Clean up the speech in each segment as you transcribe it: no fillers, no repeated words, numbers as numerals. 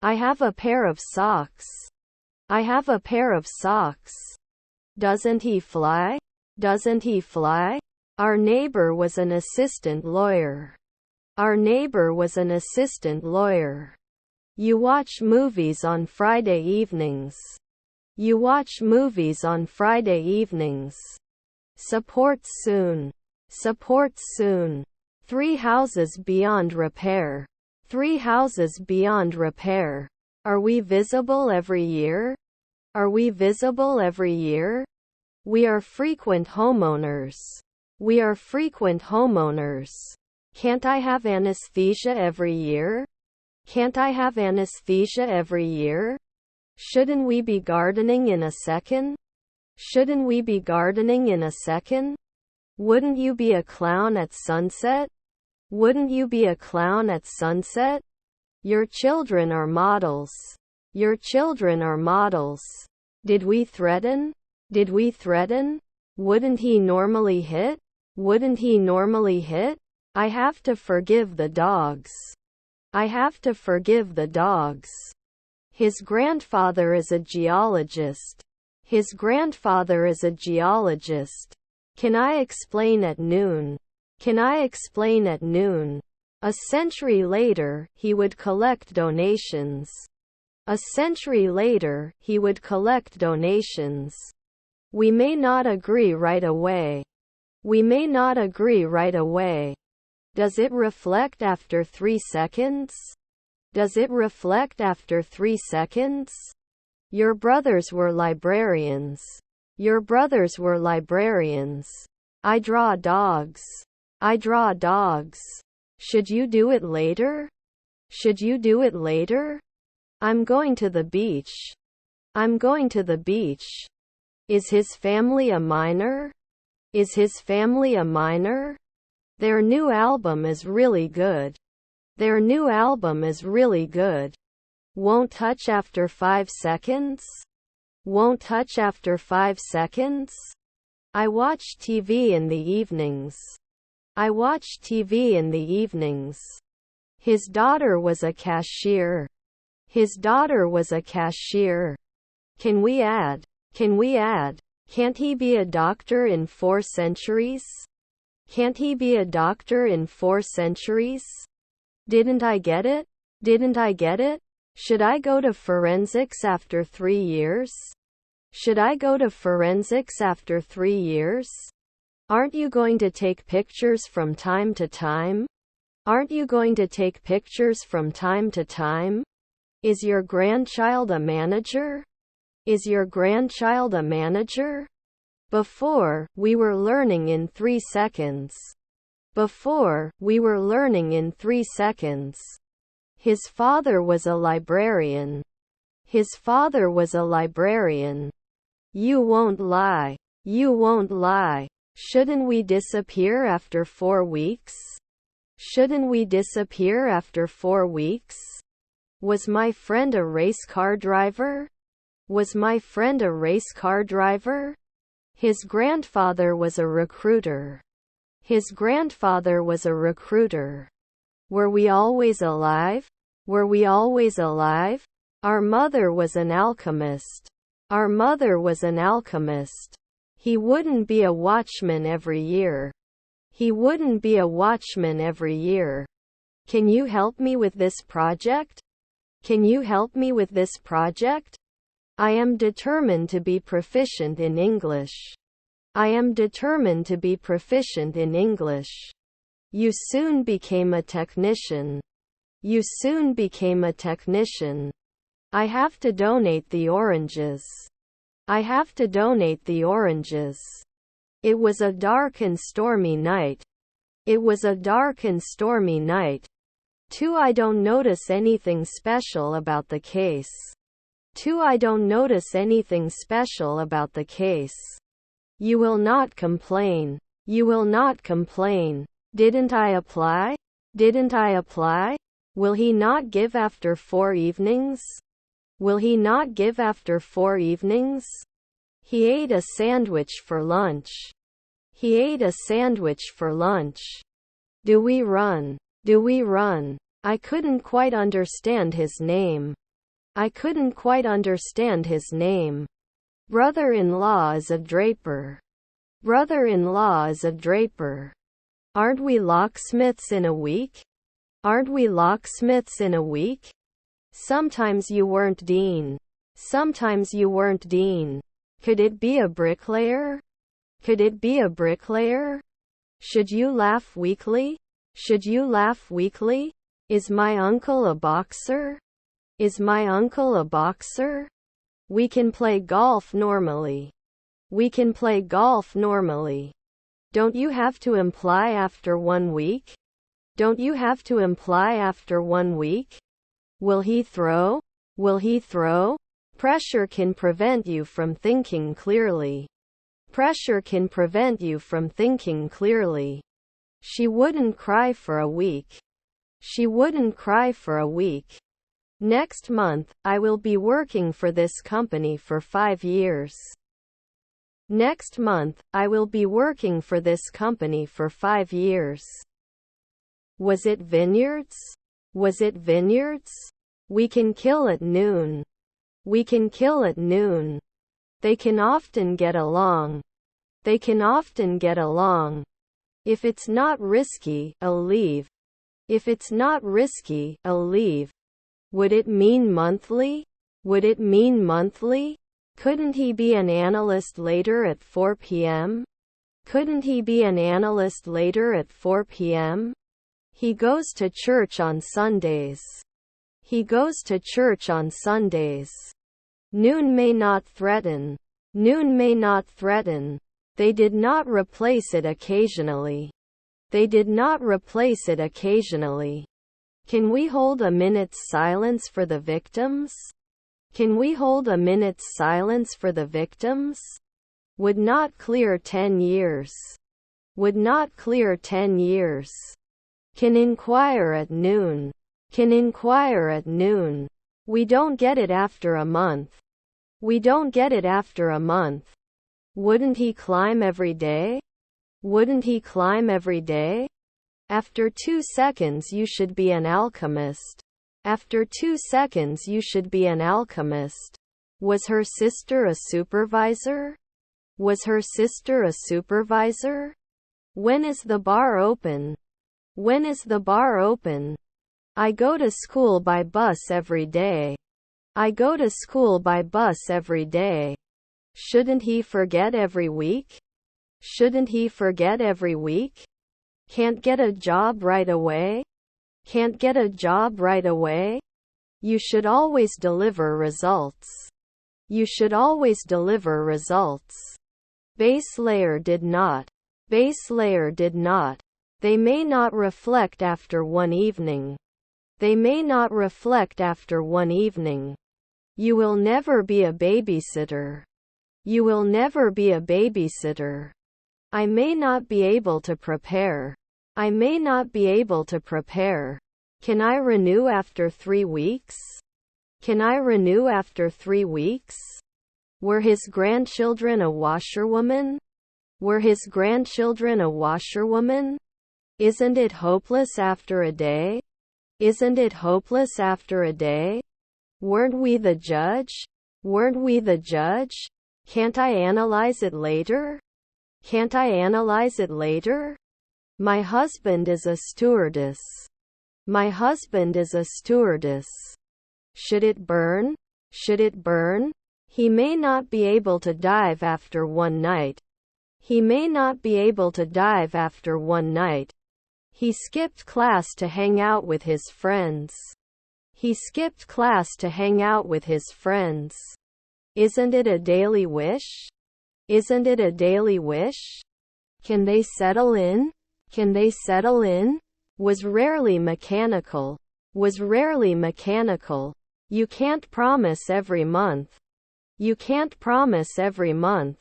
I have a pair of socks. I have a pair of socks. Doesn't he fly? Doesn't he fly? Our neighbor was an assistant lawyer. Our neighbor was an assistant lawyer. You watch movies on Friday evenings. You watch movies on Friday evenings. Support soon. Support soon. 3 houses beyond repair. 3 houses beyond repair. Are we visible every year? Are we visible every year? We are frequent homeowners. We are frequent homeowners. Can't I have anesthesia every year? Can't I have anesthesia every year? Shouldn't we be gardening in a second? Shouldn't we be gardening in a second? Wouldn't you be a clown at sunset? Wouldn't you be a clown at sunset? Your children are models. Your children are models. Did we threaten? Did we threaten? Wouldn't he normally hit? Wouldn't he normally hit? I have to forgive the dogs. I have to forgive the dogs. His grandfather is a geologist. His grandfather is a geologist. Can I explain at noon? Can I explain at noon? A century later, he would collect donations. A century later, he would collect donations. We may not agree right away. We may not agree right away. Does it reflect after 3 seconds? Does it reflect after 3 seconds? Your brothers were librarians. Your brothers were librarians. I draw dogs. I draw dogs. Should you do it later? Should you do it later? I'm going to the beach. I'm going to the beach. Is his family a minor? Is his family a minor? Their new album is really good. Their new album is really good. Won't touch after 5 seconds? Won't touch after 5 seconds? I watch TV in the evenings. I watch TV in the evenings. His daughter was a cashier. His daughter was a cashier. Can we add? Can we add? Can't he be a doctor in 4 centuries? Can't he be a doctor in 4 centuries? Didn't I get it? Didn't I get it? Should I go to forensics after 3 years? Should I go to forensics after 3 years? Aren't you going to take pictures from time to time? Aren't you going to take pictures from time to time? Is your grandchild a manager? Is your grandchild a manager? Before, we were learning in 3 seconds. Before, we were learning in 3 seconds. His father was a librarian. His father was a librarian. You won't lie. You won't lie. Shouldn't we disappear after 4 weeks? Shouldn't we disappear after 4 weeks? Was my friend a race car driver? Was my friend a race car driver? His grandfather was a recruiter. His grandfather was a recruiter. Were we always alive? Were we always alive? Our mother was an alchemist. Our mother was an alchemist. He wouldn't be a watchman every year. He wouldn't be a watchman every year. Can you help me with this project? Can you help me with this project? I am determined to be proficient in English. I am determined to be proficient in English. You soon became a technician. You soon became a technician. I have to donate the oranges. I have to donate the oranges. It was a dark and stormy night. It was a dark and stormy night. 2. I don't notice anything special about the case. 2. I don't notice anything special about the case. You will not complain. You will not complain. Didn't I apply? Didn't I apply? Will he not give after 4 evenings? Will he not give after 4 evenings? He ate a sandwich for lunch. He ate a sandwich for lunch. Do we run? Do we run? I couldn't quite understand his name. I couldn't quite understand his name. Brother-in-law is a draper. Brother-in-law is a draper. Aren't we locksmiths in a week? Aren't we locksmiths in a week? Sometimes you weren't Dean. Sometimes you weren't Dean. Could it be a bricklayer? Could it be a bricklayer? Should you laugh weekly? Should you laugh weekly? Is my uncle a boxer? Is my uncle a boxer? We can play golf normally. We can play golf normally. Don't you have to imply after 1 week? Don't you have to imply after 1 week? Will he throw? Will he throw? Pressure can prevent you from thinking clearly. Pressure can prevent you from thinking clearly. She wouldn't cry for a week. She wouldn't cry for a week. Next month, I will be working for this company for 5 years. Next month, I will be working for this company for 5 years. Was it vineyards? Was it vineyards? We can kill at noon. We can kill at noon. They can often get along. They can often get along. If it's not risky, I'll leave. If it's not risky, I'll leave. Would it mean monthly? Would it mean monthly? Couldn't he be an analyst later at 4 p.m.? Couldn't he be an analyst later at 4 p.m.? He goes to church on Sundays. He goes to church on Sundays. Noon may not threaten. Noon may not threaten. They did not replace it occasionally. They did not replace it occasionally. Can we hold a minute's silence for the victims? Can we hold a minute's silence for the victims? Would not clear 10 years. Would not clear 10 years. Can inquire at noon. Can inquire at noon. We don't get it after a month. We don't get it after a month. Wouldn't he climb every day? Wouldn't he climb every day? After 2 seconds you should be an alchemist. After 2 seconds you should be an alchemist. Was her sister a supervisor? Was her sister a supervisor? When is the bar open? When is the bar open? I go to school by bus every day. I go to school by bus every day. Shouldn't he forget every week? Shouldn't he forget every week? Can't get a job right away? Can't get a job right away? You should always deliver results. You should always deliver results. Base layer did not. Base layer did not. They may not reflect after 1 evening. They may not reflect after 1 evening. You will never be a babysitter. You will never be a babysitter. I may not be able to prepare. I may not be able to prepare. Can I renew after 3 weeks? Can I renew after 3 weeks? Were his grandchildren a washerwoman? Were his grandchildren a washerwoman? Isn't it hopeless after a day? Isn't it hopeless after a day? Weren't we the judge? Weren't we the judge? Can't I analyze it later? Can't I analyze it later? My husband is a stewardess. My husband is a stewardess. Should it burn? Should it burn? He may not be able to dive after 1 night. He may not be able to dive after 1 night. He skipped class to hang out with his friends. He skipped class to hang out with his friends. Isn't it a daily wish? Isn't it a daily wish? Can they settle in? Can they settle in? Was rarely mechanical. Was rarely mechanical. You can't promise every month. You can't promise every month.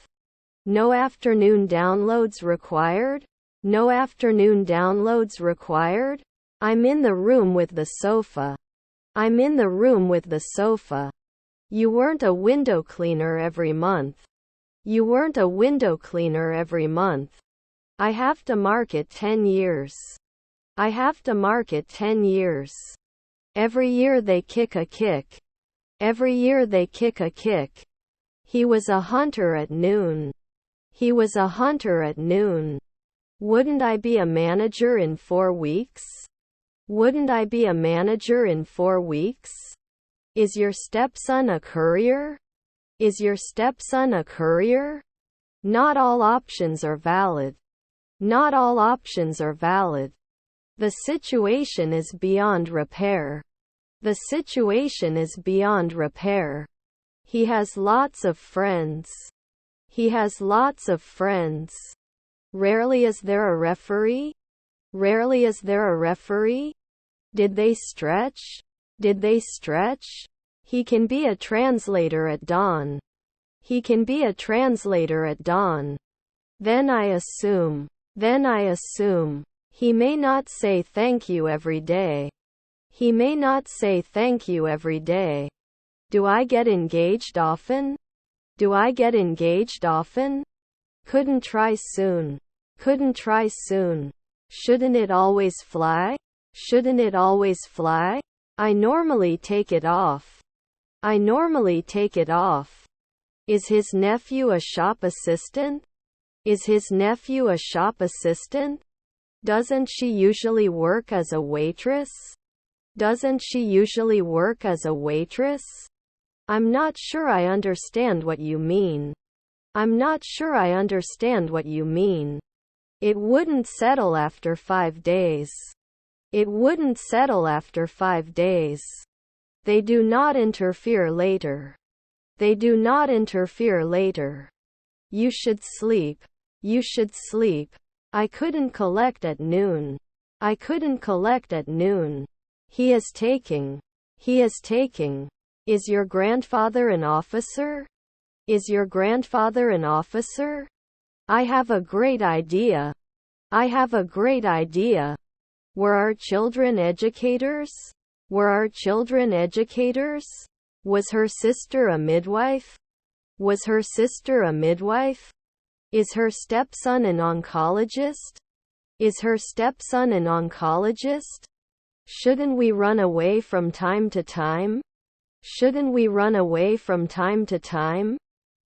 No afternoon downloads required? No afternoon downloads required? I'm in the room with the sofa. I'm in the room with the sofa. You weren't a window cleaner every month. You weren't a window cleaner every month. I have to mark it 10 years. I have to mark it 10 years. Every year they kick a kick. Every year they kick a kick. He was a hunter at noon. He was a hunter at noon. Wouldn't I be a manager in 4 weeks? Wouldn't I be a manager in 4 weeks? Is your stepson a courier? Is your stepson a courier? Not all options are valid. Not all options are valid. The situation is beyond repair. The situation is beyond repair. He has lots of friends. He has lots of friends. Rarely is there a referee? Rarely is there a referee? Did they stretch? Did they stretch? He can be a translator at dawn. He can be a translator at dawn. Then I assume. He may not say thank you every day. He may not say thank you every day. Do I get engaged often? Do I get engaged often? Couldn't try soon. Couldn't try soon. Shouldn't it always fly? Shouldn't it always fly? I normally take it off. I normally take it off. Is his nephew a shop assistant? Is his nephew a shop assistant? Doesn't she usually work as a waitress? Doesn't she usually work as a waitress? I'm not sure I understand what you mean. I'm not sure I understand what you mean. It wouldn't settle after 5 days. It wouldn't settle after 5 days. They do not interfere later. They do not interfere later. You should sleep. You should sleep. I couldn't collect at noon. I couldn't collect at noon. He is taking. He is taking. Is your grandfather an officer? Is your grandfather an officer? I have a great idea. I have a great idea. Were our children educators? Were our children educators? Was her sister a midwife? Was her sister a midwife? Is her stepson an oncologist? Is her stepson an oncologist? Shouldn't we run away from time to time? Shouldn't we run away from time to time?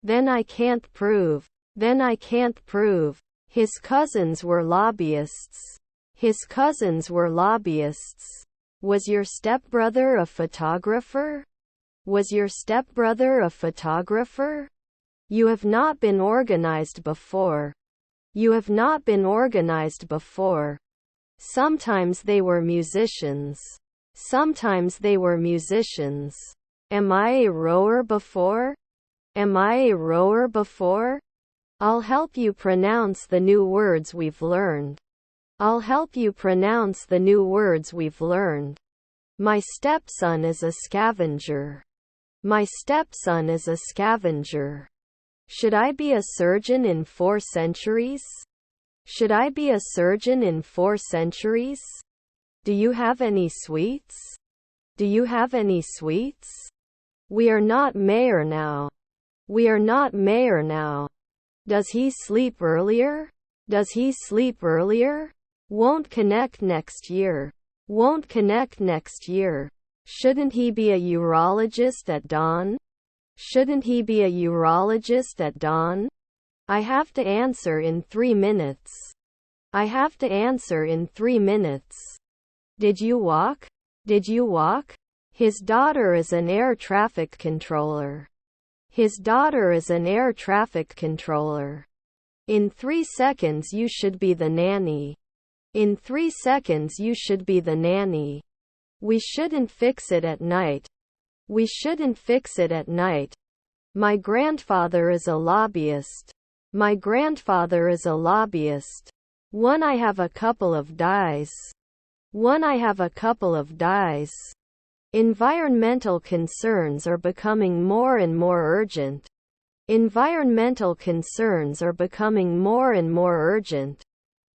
Then I can't prove. Then I can't prove. His cousins were lobbyists. His cousins were lobbyists. Was your stepbrother a photographer? Was your stepbrother a photographer? You have not been organized before. You have not been organized before. Sometimes they were musicians. Sometimes they were musicians. Am I a rower before? Am I a rower before? I'll help you pronounce the new words we've learned. I'll help you pronounce the new words we've learned. My stepson is a scavenger. My stepson is a scavenger. Should I be a surgeon in 4 centuries? Should I be a surgeon in 4 centuries? Do you have any sweets? Do you have any sweets? We are not mayor now. We are not mayor now. Does he sleep earlier? Does he sleep earlier? Won't connect next year. Won't connect next year. Shouldn't he be a urologist at dawn? Shouldn't he be a urologist at dawn? I have to answer in 3 minutes. I have to answer in 3 minutes. Did you walk? Did you walk? His daughter is an air traffic controller. His daughter is an air traffic controller. In 3 seconds you should be the nanny. In 3 seconds you should be the nanny. We shouldn't fix it at night. We shouldn't fix it at night. My grandfather is a lobbyist. My grandfather is a lobbyist. One I have a couple of dies. One I have a couple of dies. Environmental concerns are becoming more and more urgent. Environmental concerns are becoming more and more urgent.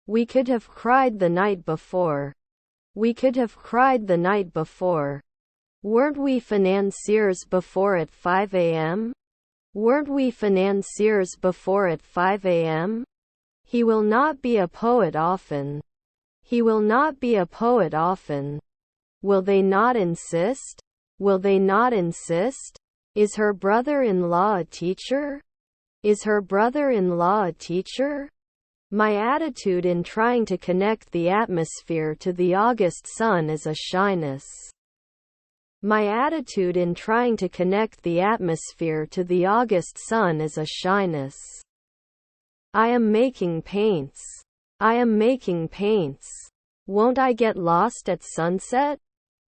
We could have cried the night before. We could have cried the night before. Weren't we financiers before at 5 a.m.? Weren't we financiers before at 5 a.m.? He will not be a poet often. He will not be a poet often. Will they not insist? Will they not insist? Is her brother-in-law a teacher? Is her brother-in-law a teacher? My attitude in trying to connect the atmosphere to the August sun is a shyness. My attitude in trying to connect the atmosphere to the August sun is a shyness. I am making paints. I am making paints. Won't I get lost at sunset?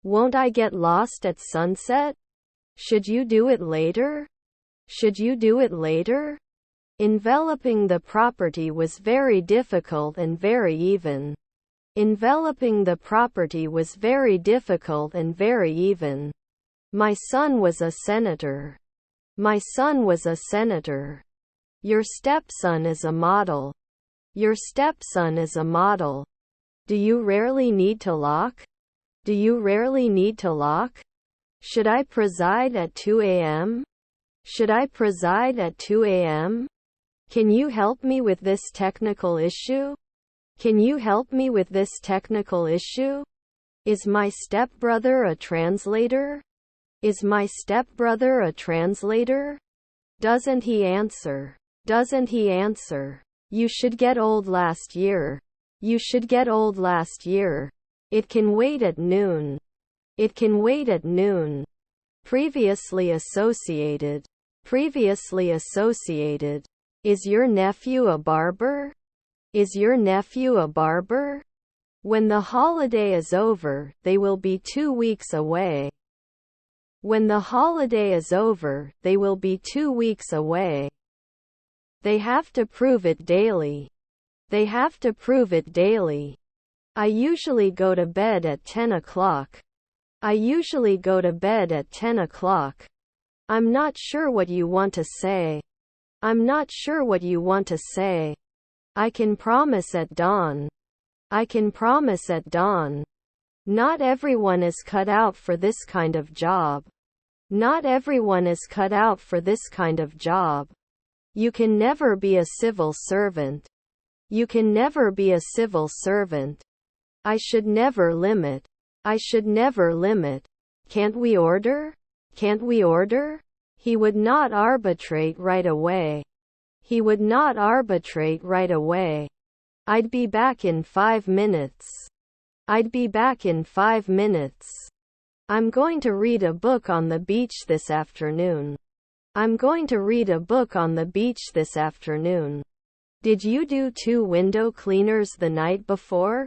Won't I get lost at sunset? Should you do it later? Should you do it later? Enveloping the property was very difficult and very even. Enveloping the property was very difficult and very even. My son was a senator. My son was a senator. Your stepson is a model. Your stepson is a model. Do you rarely need to lock? Do you rarely need to lock? Should I preside at 2 a.m.? Should I preside at 2 a.m.? Can you help me with this technical issue? Can you help me with this technical issue? Is my stepbrother a translator? Is my stepbrother a translator? Doesn't he answer? Doesn't he answer? You should get old last year. You should get old last year. It can wait at noon. It can wait at noon. Previously associated. Previously associated. Is your nephew a barber? Is your nephew a barber? When the holiday is over, they will be 2 weeks away. When the holiday is over, they will be 2 weeks away. They have to prove it daily. They have to prove it daily. I usually go to bed at 10 o'clock. I usually go to bed at 10 o'clock. I'm not sure what you want to say. I'm not sure what you want to say. I can promise at dawn. I can promise at dawn. Not everyone is cut out for this kind of job. Not everyone is cut out for this kind of job. You can never be a civil servant. You can never be a civil servant. I should never limit. I should never limit. Can't we order? Can't we order? He would not arbitrate right away. He would not arbitrate right away. I'd be back in 5 minutes. I'd be back in 5 minutes. I'm going to read a book on the beach this afternoon. I'm going to read a book on the beach this afternoon. Did you do 2 window cleaners the night before?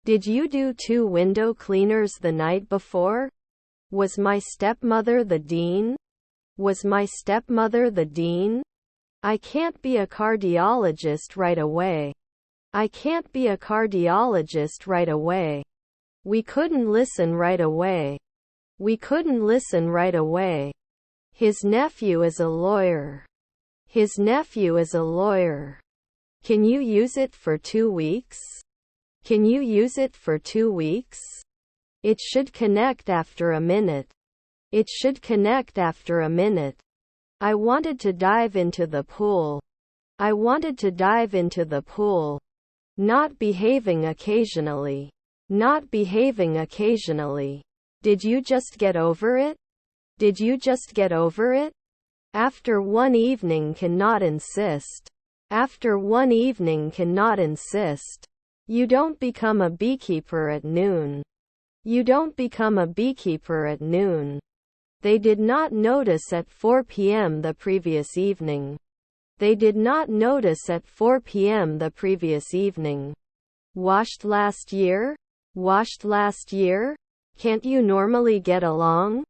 Did you do 2 window cleaners the night before? Was my stepmother the dean? Was my stepmother the dean? I can't be a cardiologist right away. I can't be a cardiologist right away. We couldn't listen right away. We couldn't listen right away. His nephew is a lawyer. His nephew is a lawyer. Can you use it for 2 weeks? Can you use it for 2 weeks? It should connect after a minute. It should connect after a minute. I wanted to dive into the pool. I wanted to dive into the pool. Not behaving occasionally. Not behaving occasionally. Did you just get over it? Did you just get over it? After one evening cannot insist. After one evening cannot insist. You don't become a beekeeper at noon. You don't become a beekeeper at noon. They did not notice at 4 p.m. the previous evening. They did not notice at 4 p.m. the previous evening. Washed last year? Washed last year? Can't you normally get along?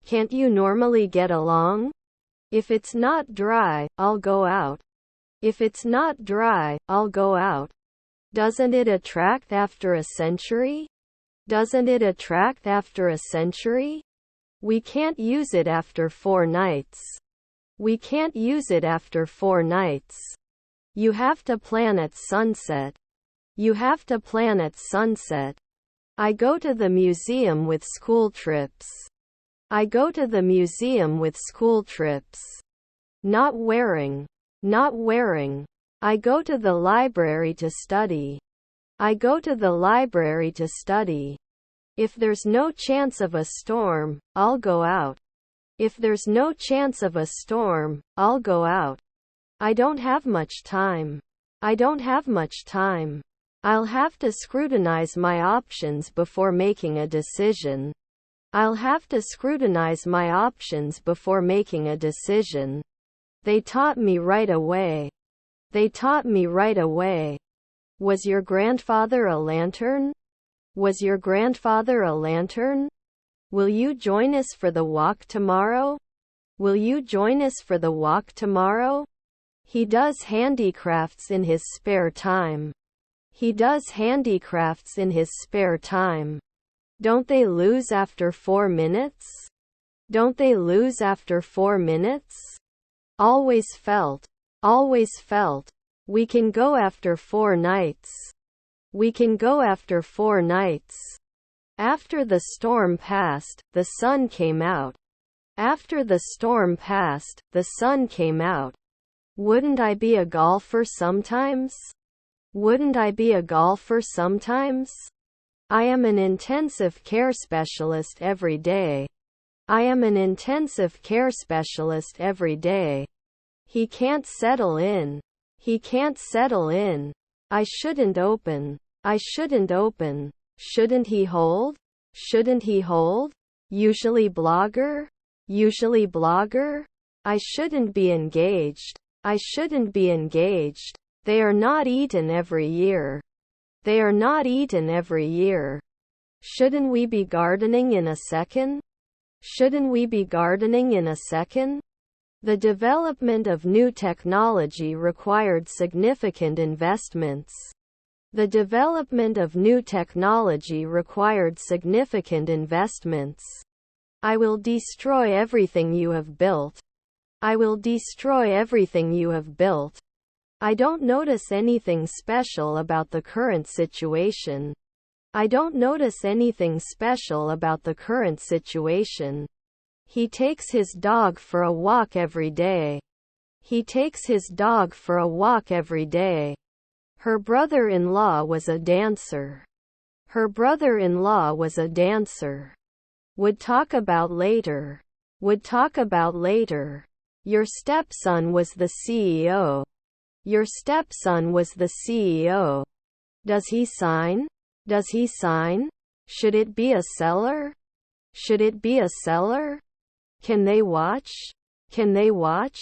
Can't you normally get along? If it's not dry, I'll go out. If it's not dry, I'll go out. Doesn't it attract after a century? Doesn't it attract after a century? We can't use it after 4 nights. We can't use it after 4 nights. You have to plan at sunset. You have to plan at sunset. I go to the museum with school trips. I go to the museum with school trips. Not wearing. Not wearing. I go to the library to study. I go to the library to study. If there's no chance of a storm, I'll go out. If there's no chance of a storm, I'll go out. I don't have much time. I don't have much time. I'll have to scrutinize my options before making a decision. I'll have to scrutinize my options before making a decision. They taught me right away. They taught me right away. Was your grandfather a lantern? Was your grandfather a lantern? Will you join us for the walk tomorrow? Will you join us for the walk tomorrow? He does handicrafts in his spare time. He does handicrafts in his spare time. Don't they lose after 4 minutes? Don't they lose after 4 minutes? Always felt. Always felt. We can go after 4 nights. We can go after 4 nights. After the storm passed, the sun came out. After the storm passed, the sun came out. Wouldn't I be a golfer sometimes? Wouldn't I be a golfer sometimes? I am an intensive care specialist every day. I am an intensive care specialist every day. He can't settle in. He can't settle in. I shouldn't open. I shouldn't open. Shouldn't he hold? Shouldn't he hold? Usually blogger? Usually blogger? I shouldn't be engaged. I shouldn't be engaged. They are not eaten every year. They are not eaten every year. Shouldn't we be gardening in a second? Shouldn't we be gardening in a second? The development of new technology required significant investments. The development of new technology required significant investments. I will destroy everything you have built. I will destroy everything you have built. I don't notice anything special about the current situation. I don't notice anything special about the current situation. He takes his dog for a walk every day. He takes his dog for a walk every day. Her brother-in-law was a dancer. Her brother-in-law was a dancer. Would talk about later. Would talk about later. Your stepson was the CEO. Your stepson was the CEO. Does he sign? Does he sign? Should it be a seller? Should it be a seller? Can they watch? Can they watch?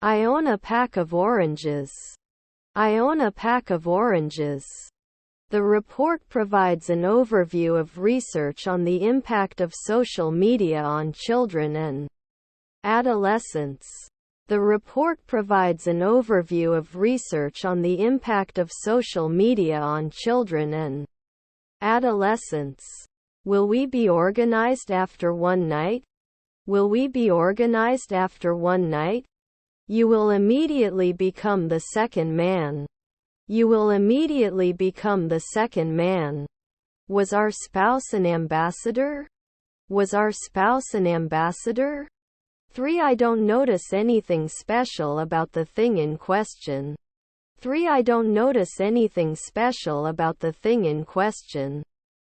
I own a pack of oranges. I own a pack of oranges. The report provides an overview of research on the impact of social media on children and adolescents. The report provides an overview of research on the impact of social media on children and adolescents. Will we be organized after one night? Will we be organized after one night? You will immediately become the second man. You will immediately become the second man. Was our spouse an ambassador? Was our spouse an ambassador? 3. I don't notice anything special about the thing in question. 3. I don't notice anything special about the thing in question.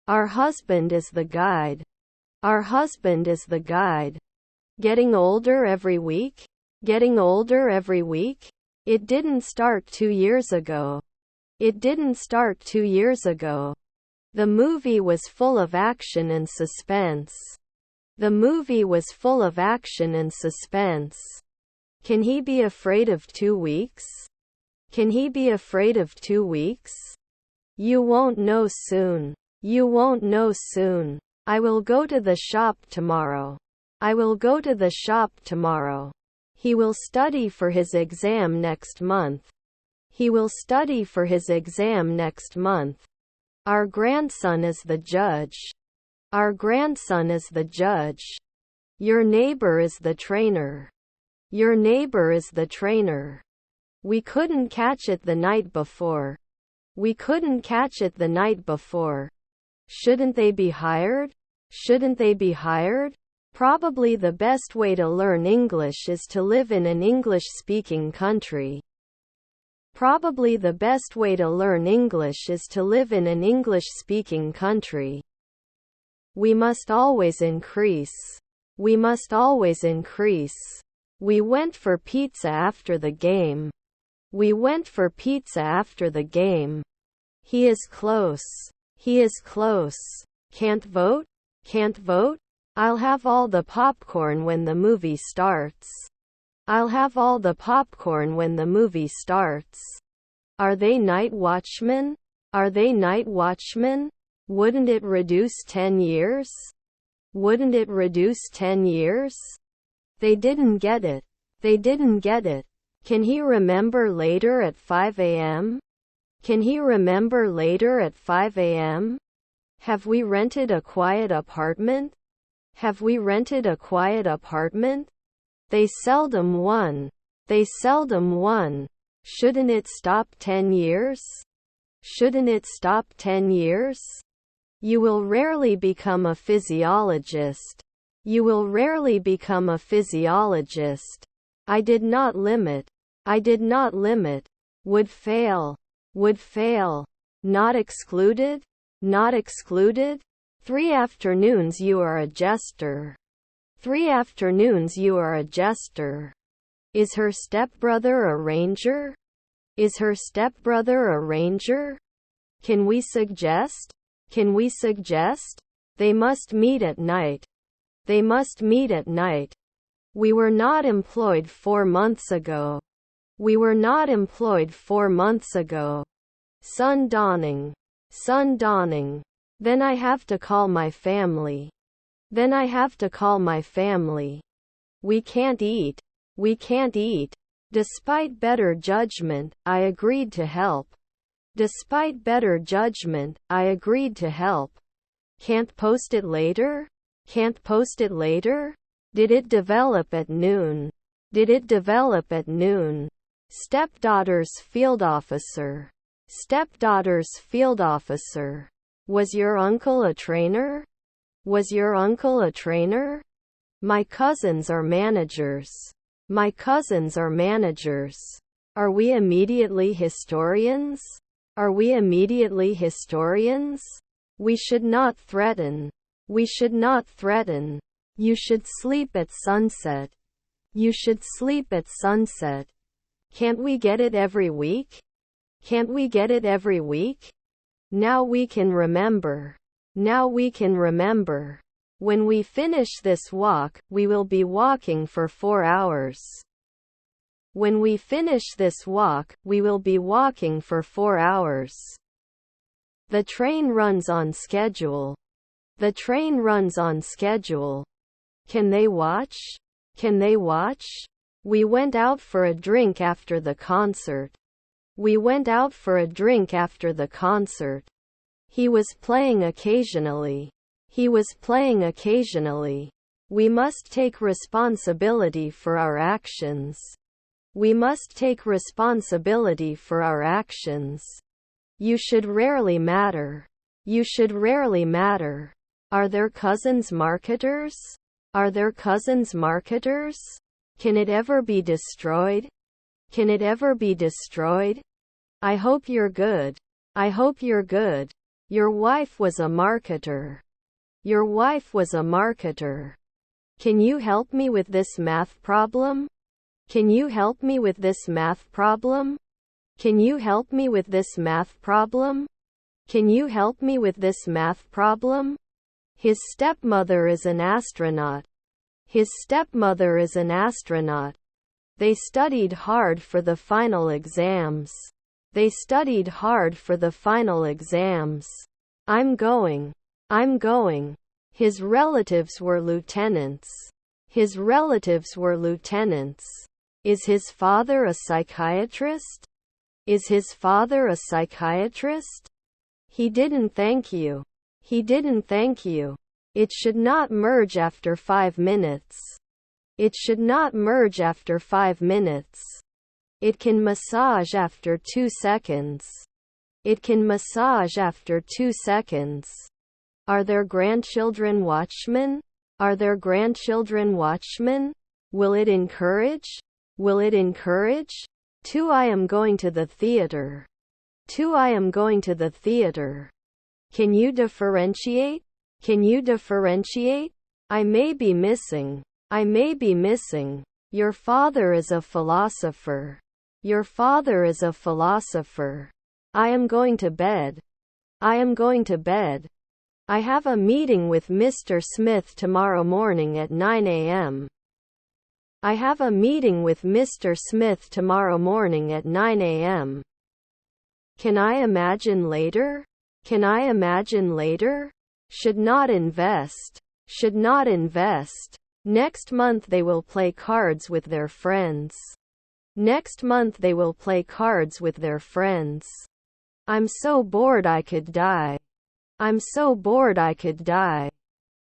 Our husband is the guide. Our husband is the guide. Getting older every week? Getting older every week? It didn't start 2 years ago. It didn't start 2 years ago. The movie was full of action and suspense. The movie was full of action and suspense. Can he be afraid of 2 weeks? Can he be afraid of 2 weeks? You won't know soon. You won't know soon. I will go to the shop tomorrow. I will go to the shop tomorrow. He will study for his exam next month. He will study for his exam next month. Our grandson is the judge. Our grandson is the judge. Your neighbor is the trainer. Your neighbor is the trainer. We couldn't catch it the night before. We couldn't catch it the night before. Shouldn't they be hired? Shouldn't they be hired? Probably the best way to learn English is to live in an English-speaking country. Probably the best way to learn English is to live in an English-speaking country. We must always increase. We must always increase. We went for pizza after the game. We went for pizza after the game. He is close. He is close. Can't vote? Can't vote? I'll have all the popcorn when the movie starts. I'll have all the popcorn when the movie starts. Are they night watchmen? Are they night watchmen? Wouldn't it reduce 10 years? Wouldn't it reduce 10 years? They didn't get it. They didn't get it. Can he remember later at 5 a.m.? Can he remember later at 5 a.m.? Have we rented a quiet apartment? Have we rented a quiet apartment? They seldom won. They seldom won. Shouldn't it stop 10 years? Shouldn't it stop 10 years? You will rarely become a physiologist. You will rarely become a physiologist. I did not limit. I did not limit. Would fail. Would fail. Not excluded? Not excluded? 3 afternoons you are a jester. 3 afternoons you are a jester. Is her stepbrother a ranger? Is her stepbrother a ranger? Can we suggest? Can we suggest? They must meet at night. They must meet at night. We were not employed 4 months ago. We were not employed 4 months ago. Sun dawning. Sun dawning. Then I have to call my family. Then I have to call my family. We can't eat. We can't eat. Despite better judgment, I agreed to help. Despite better judgment, I agreed to help. Can't post it later? Can't post it later? Did it develop at noon? Did it develop at noon? Stepdaughter's field officer. Stepdaughter's field officer. Was your uncle a trainer? Was your uncle a trainer? My cousins are managers. My cousins are managers. Are we immediately historians? Are we immediately historians? We should not threaten. We should not threaten. You should sleep at sunset. You should sleep at sunset. Can't we get it every week? Can't we get it every week? Now we can remember. Now we can remember. When we finish this walk, we will be walking for 4 hours. When we finish this walk, we will be walking for 4 hours. The train runs on schedule. The train runs on schedule. Can they watch? Can they watch? We went out for a drink after the concert. We went out for a drink after the concert. He was playing occasionally. He was playing occasionally. We must take responsibility for our actions. We must take responsibility for our actions. You should rarely matter. You should rarely matter. Are their cousins marketers? Are their cousins marketers? Can it ever be destroyed? Can it ever be destroyed? I hope you're good. I hope you're good. Your wife was a marketer. Your wife was a marketer. Can you help me with this math problem? Can you help me with this math problem? Can you help me with this math problem? Can you help me with this math problem? His stepmother is an astronaut. His stepmother is an astronaut. They studied hard for the final exams. They studied hard for the final exams. I'm going. I'm going. His relatives were lieutenants. His relatives were lieutenants. Is his father a psychiatrist? Is his father a psychiatrist? He didn't thank you. He didn't thank you. It should not merge after 5 minutes. It should not merge after 5 minutes. It can massage after 2 seconds. It can massage after 2 seconds. Are their grandchildren watchmen? Are their grandchildren watchmen? Will it encourage? Will it encourage? 2 I am going to the theater. 2 I am going to the theater. Can you differentiate? Can you differentiate? I may be missing. I may be missing. Your father is a philosopher. Your father is a philosopher. I am going to bed. I am going to bed. I have a meeting with Mr. Smith tomorrow morning at 9 a.m. I have a meeting with Mr. Smith tomorrow morning at 9 a.m. Can I imagine later? Can I imagine later? Should not invest. Should not invest. Next month they will play cards with their friends. Next month they will play cards with their friends. I'm so bored I could die. I'm so bored I could die.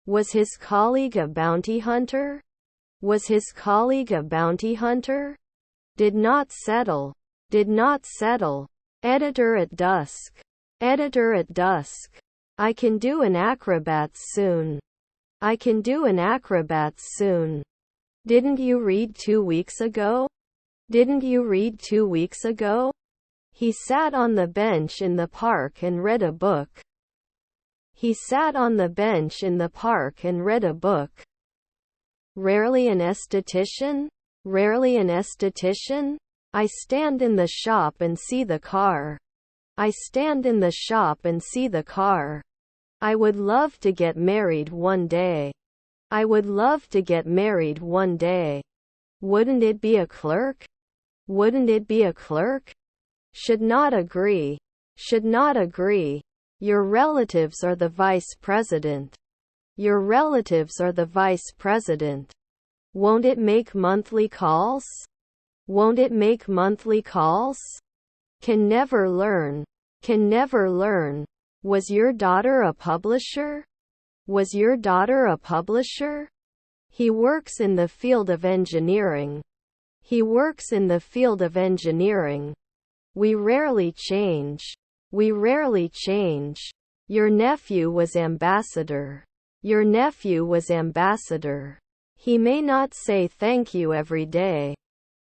Was his colleague a bounty hunter? Was his colleague a bounty hunter? Did not settle. Did not settle. Editor at dusk. Editor at dusk. I can do an acrobat soon. I can do an acrobat soon. Didn't you read 2 weeks ago? Didn't you read 2 weeks ago? He sat on the bench in the park and read a book. He sat on the bench in the park and read a book. Rarely an esthetician? Rarely an esthetician? I stand in the shop and see the car. I stand in the shop and see the car. I would love to get married one day. I would love to get married one day. Wouldn't it be a clerk? Wouldn't it be a clerk? Should not agree. Should not agree. Your relatives are the vice president. Your relatives are the vice president. Won't it make monthly calls? Won't it make monthly calls? Can never learn. Can never learn. Was your daughter a publisher? Was your daughter a publisher? He works in the field of engineering. He works in the field of engineering. We rarely change. We rarely change. Your nephew was ambassador. Your nephew was ambassador. He may not say thank you every day.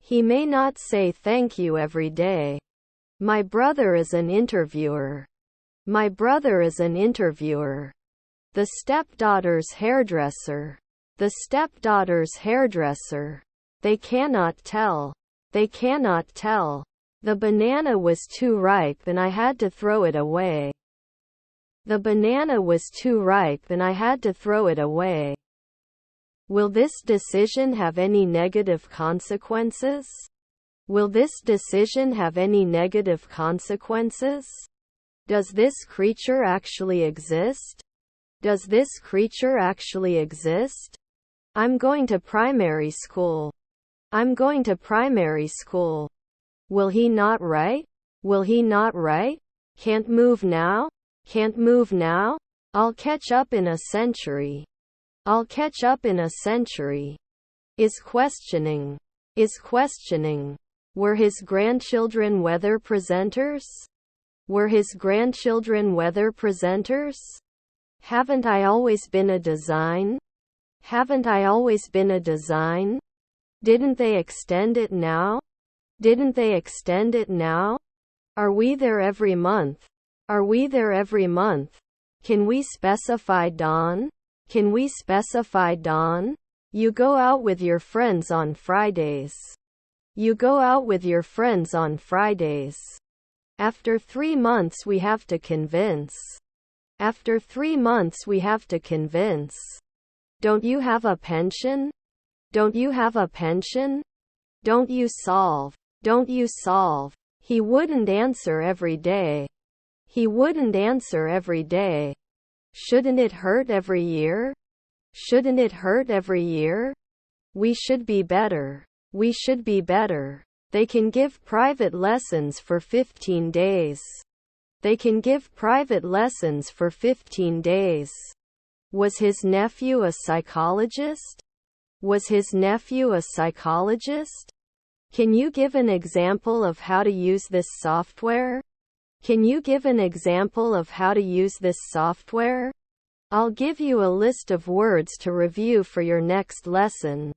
He may not say thank you every day. My brother is an interviewer. My brother is an interviewer. The stepdaughter's hairdresser. The stepdaughter's hairdresser. They cannot tell. They cannot tell. The banana was too ripe and I had to throw it away. The banana was too ripe and I had to throw it away. Will this decision have any negative consequences? Will this decision have any negative consequences? Does this creature actually exist? Does this creature actually exist? I'm going to primary school. I'm going to primary school. Will he not write? Will he not write? Can't move now? Can't move now? I'll catch up in a century. I'll catch up in a century. Is questioning. Is questioning. Were his grandchildren weather presenters? Were his grandchildren weather presenters? Haven't I always been a design? Haven't I always been a design? Didn't they extend it now? Didn't they extend it now? Are we there every month? Are we there every month? Can we specify dawn? Can we specify dawn? You go out with your friends on Fridays. You go out with your friends on Fridays. After 3 months we have to convince. After 3 months we have to convince. Don't you have a pension? Don't you have a pension? Don't you solve? Don't you solve? He wouldn't answer every day. He wouldn't answer every day. Shouldn't it hurt every year? Shouldn't it hurt every year? We should be better. We should be better. They can give private lessons for 15 days. They can give private lessons for 15 days. Was his nephew a psychologist? Was his nephew a psychologist? Can you give an example of how to use this software? Can you give an example of how to use this software? I'll give you a list of words to review for your next lesson.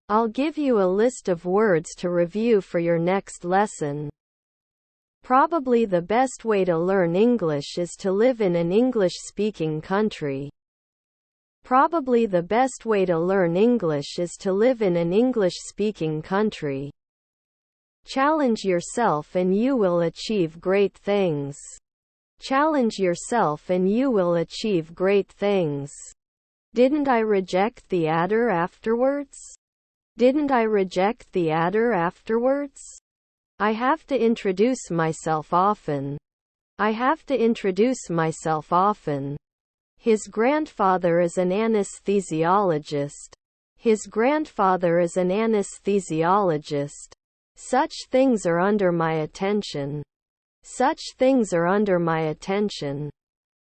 I'll give you a list of words to review for your next lesson. Probably the best way to learn English is to live in an English-speaking country. Probably the best way to learn English is to live in an English-speaking country. Challenge yourself and you will achieve great things. Challenge yourself and you will achieve great things. Didn't I reject the adder afterwards? Didn't I reject the adder afterwards? I have to introduce myself often. I have to introduce myself often. His grandfather is an anesthesiologist. His grandfather is an anesthesiologist. Such things are under my attention. Such things are under my attention.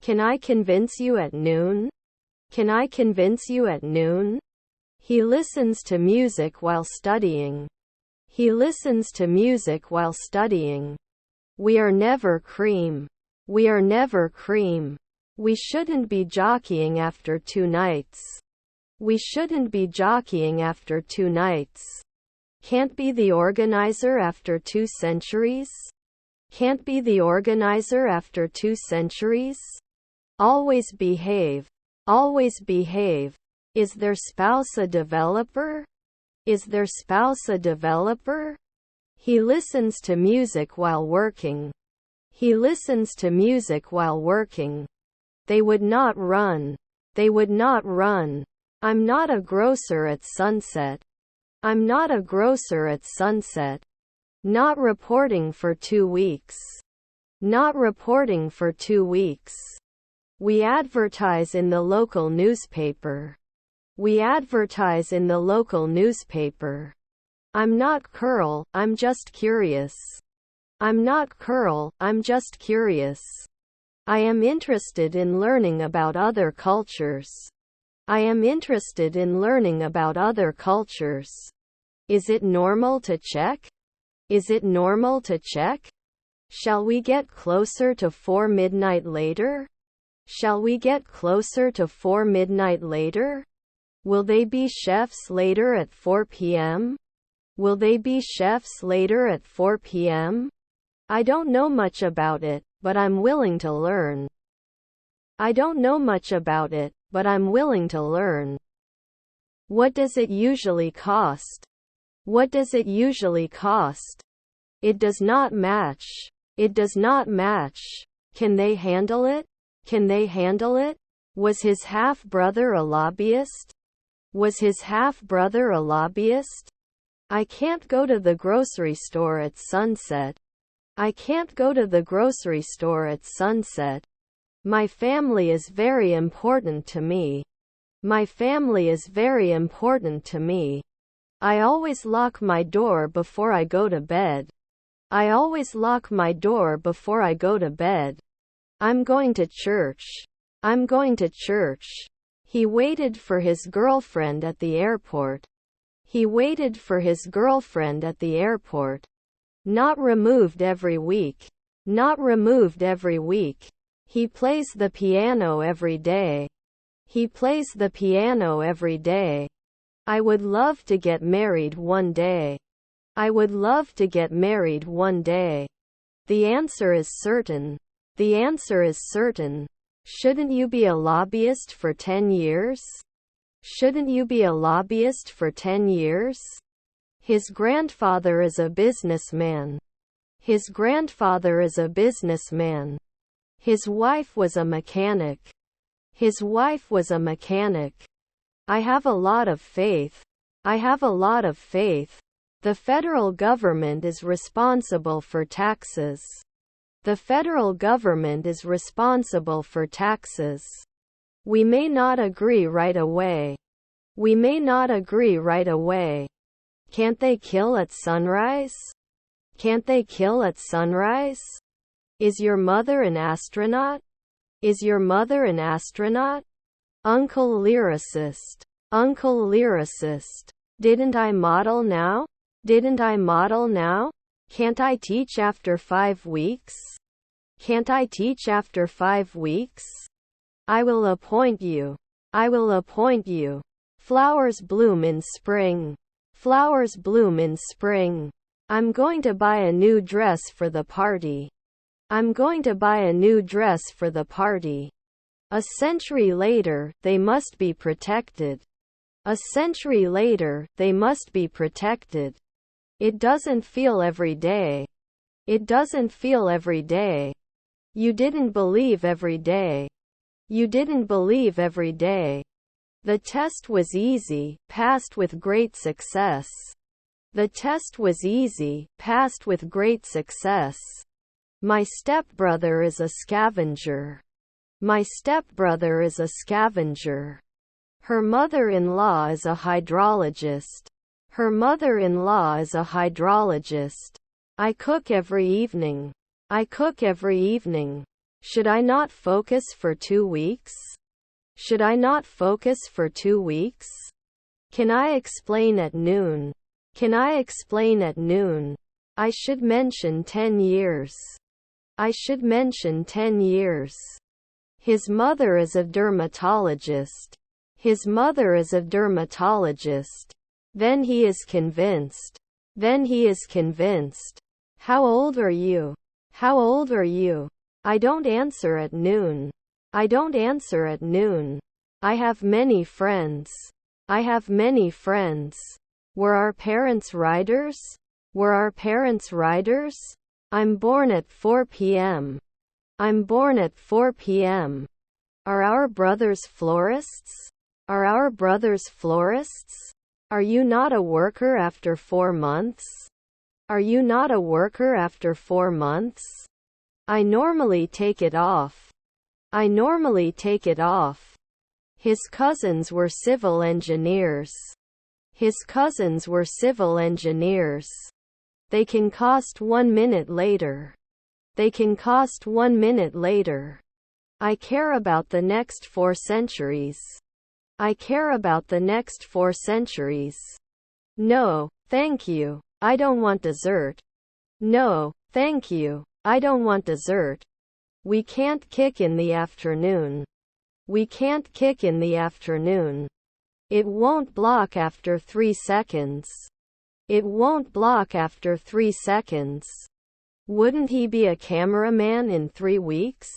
Can I convince you at noon? Can I convince you at noon? He listens to music while studying. He listens to music while studying. We are never cream. We are never cream. We shouldn't be jockeying after 2 nights. We shouldn't be jockeying after 2 nights. Can't be the organizer after 2 centuries? Can't be the organizer after 2 centuries? Always behave. Always behave. Is their spouse a developer? Is their spouse a developer? He listens to music while working. He listens to music while working. They would not run. They would not run. I'm not a grocer at sunset. I'm not a grocer at sunset. Not reporting for 2 weeks. Not reporting for 2 weeks. We advertise in the local newspaper. We advertise in the local newspaper. I'm not curl, I'm just curious. I'm not curl, I'm just curious. I am interested in learning about other cultures. I am interested in learning about other cultures. Is it normal to check? Is it normal to check? Shall we get closer to 4 midnight later? Shall we get closer to 4 midnight later? Will they be chefs later at 4 p.m.? Will they be chefs later at 4 p.m.? I don't know much about it, but I'm willing to learn. I don't know much about it, but I'm willing to learn. What does it usually cost? What does it usually cost? It does not match. It does not match. Can they handle it? Can they handle it? Was his half-brother a lobbyist? Was his half-brother a lobbyist? I can't go to the grocery store at sunset. I can't go to the grocery store at sunset. My family is very important to me. My family is very important to me. I always lock my door before I go to bed. I always lock my door before I go to bed. I'm going to church. I'm going to church. He waited for his girlfriend at the airport. He waited for his girlfriend at the airport. Not removed every week. Not removed every week. He plays the piano every day. He plays the piano every day. I would love to get married one day. I would love to get married one day. The answer is certain. The answer is certain. Shouldn't you be a lobbyist for 10 years? Shouldn't you be a lobbyist for 10 years? His grandfather is a businessman. His grandfather is a businessman. His wife was a mechanic. His wife was a mechanic. I have a lot of faith. I have a lot of faith. The federal government is responsible for taxes. The federal government is responsible for taxes. We may not agree right away. We may not agree right away. Can't they kill at sunrise? Can't they kill at sunrise? Is your mother an astronaut? Is your mother an astronaut? Uncle lyricist. Uncle lyricist. Didn't I model now? Didn't I model now? Can't I teach after 5 weeks? Can't I teach after 5 weeks? I will appoint you. I will appoint you. Flowers bloom in spring. Flowers bloom in spring. I'm going to buy a new dress for the party. I'm going to buy a new dress for the party. A century later, they must be protected. A century later, they must be protected. It doesn't feel every day. It doesn't feel every day. You didn't believe every day. You didn't believe every day. The test was easy, passed with great success. The test was easy, passed with great success. My stepbrother is a scavenger. My stepbrother is a scavenger. Her mother-in-law is a hydrologist. Her mother-in-law is a hydrologist. I cook every evening. I cook every evening. Should I not focus for 2 weeks? Should I not focus for 2 weeks? Can I explain at noon? Can I explain at noon? I should mention 10 years. I should mention 10 years. His mother is a dermatologist. His mother is a dermatologist. Then he is convinced. Then he is convinced. How old are you? How old are you? I don't answer at noon. I don't answer at noon. I have many friends. I have many friends. Were our parents writers? Were our parents writers? I'm born at 4 p.m. I'm born at 4 p.m. Are our brothers florists? Are our brothers florists? Are you not a worker after 4 months? Are you not a worker after 4 months? I normally take it off. I normally take it off. His cousins were civil engineers. His cousins were civil engineers. They can cost 1 minute later. They can cost 1 minute later. I care about the next 4 centuries. I care about the next 4 centuries. No, thank you. I don't want dessert. No, thank you. I don't want dessert. We can't kick in the afternoon. We can't kick in the afternoon. It won't block after 3 seconds. It won't block after 3 seconds. Wouldn't he be a cameraman in 3 weeks?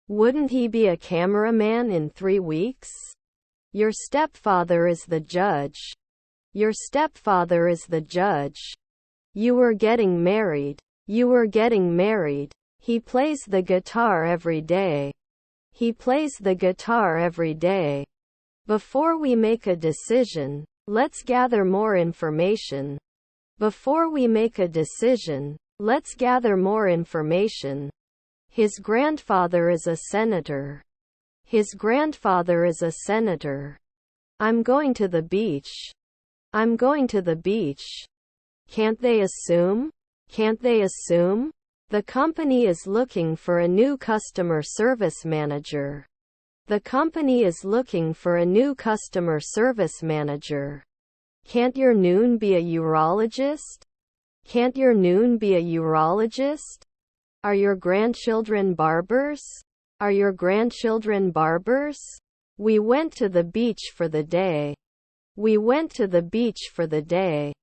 Wouldn't he be a cameraman in 3 weeks? Your stepfather is the judge. Your stepfather is the judge. You were getting married. You were getting married. He plays the guitar every day. He plays the guitar every day. Before we make a decision, let's gather more information. Before we make a decision, let's gather more information. His grandfather is a senator. His grandfather is a senator. I'm going to the beach. I'm going to the beach. Can't they assume? Can't they assume? The company is looking for a new customer service manager. The company is looking for a new customer service manager. Can't your noon be a urologist? Can't your noon be a urologist? Are your grandchildren barbers? Are your grandchildren barbers? We went to the beach for the day. We went to the beach for the day.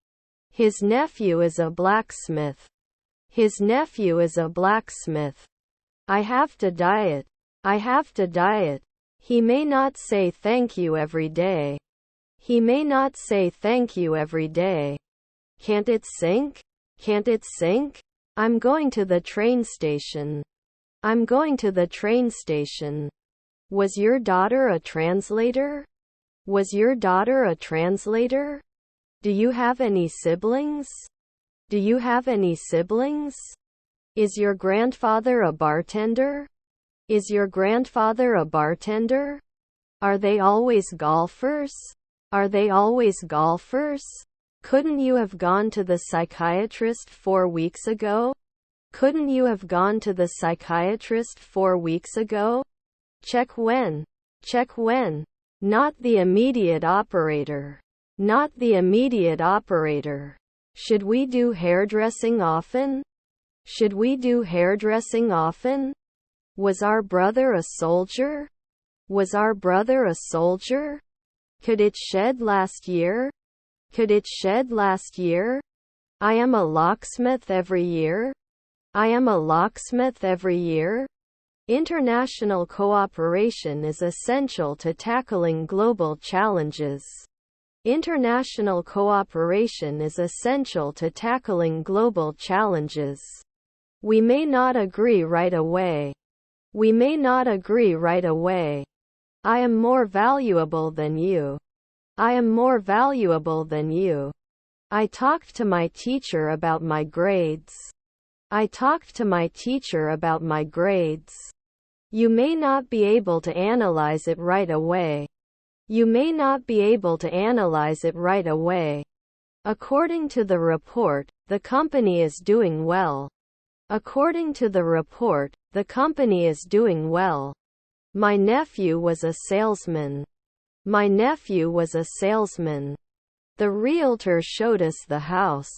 His nephew is a blacksmith. His nephew is a blacksmith. I have to diet. I have to diet. He may not say thank you every day. He may not say thank you every day. Can't it sink? Can't it sink? I'm going to the train station. I'm going to the train station. Was your daughter a translator? Was your daughter a translator? Do you have any siblings? Do you have any siblings? Is your grandfather a bartender? Is your grandfather a bartender? Are they always golfers? Are they always golfers? Couldn't you have gone to the psychiatrist 4 weeks ago? Couldn't you have gone to the psychiatrist 4 weeks ago? Check when. Check when. Not the immediate operator. Not the immediate operator. Should we do hairdressing often? Should we do hairdressing often? Was our brother a soldier? Was our brother a soldier? Could it shed last year? Could it shed last year? I am a locksmith every year. I am a locksmith every year. International cooperation is essential to tackling global challenges. International cooperation is essential to tackling global challenges. We may not agree right away. We may not agree right away. I am more valuable than you. I am more valuable than you. I talked to my teacher about my grades. I talked to my teacher about my grades. You may not be able to analyze it right away. You may not be able to analyze it right away. According to the report, the company is doing well. According to the report, the company is doing well. My nephew was a salesman. My nephew was a salesman. The realtor showed us the house.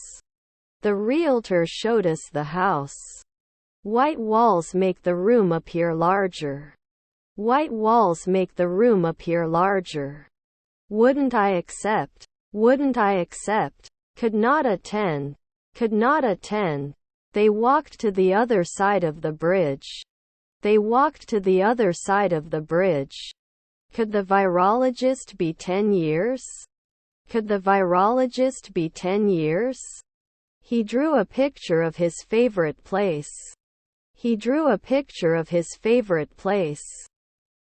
The realtor showed us the house. White walls make the room appear larger. White walls make the room appear larger. Wouldn't I accept? Wouldn't I accept? Could not attend. Could not attend. They walked to the other side of the bridge. They walked to the other side of the bridge. Could the virologist be 10 years? Could the virologist be 10 years? He drew a picture of his favorite place. He drew a picture of his favorite place.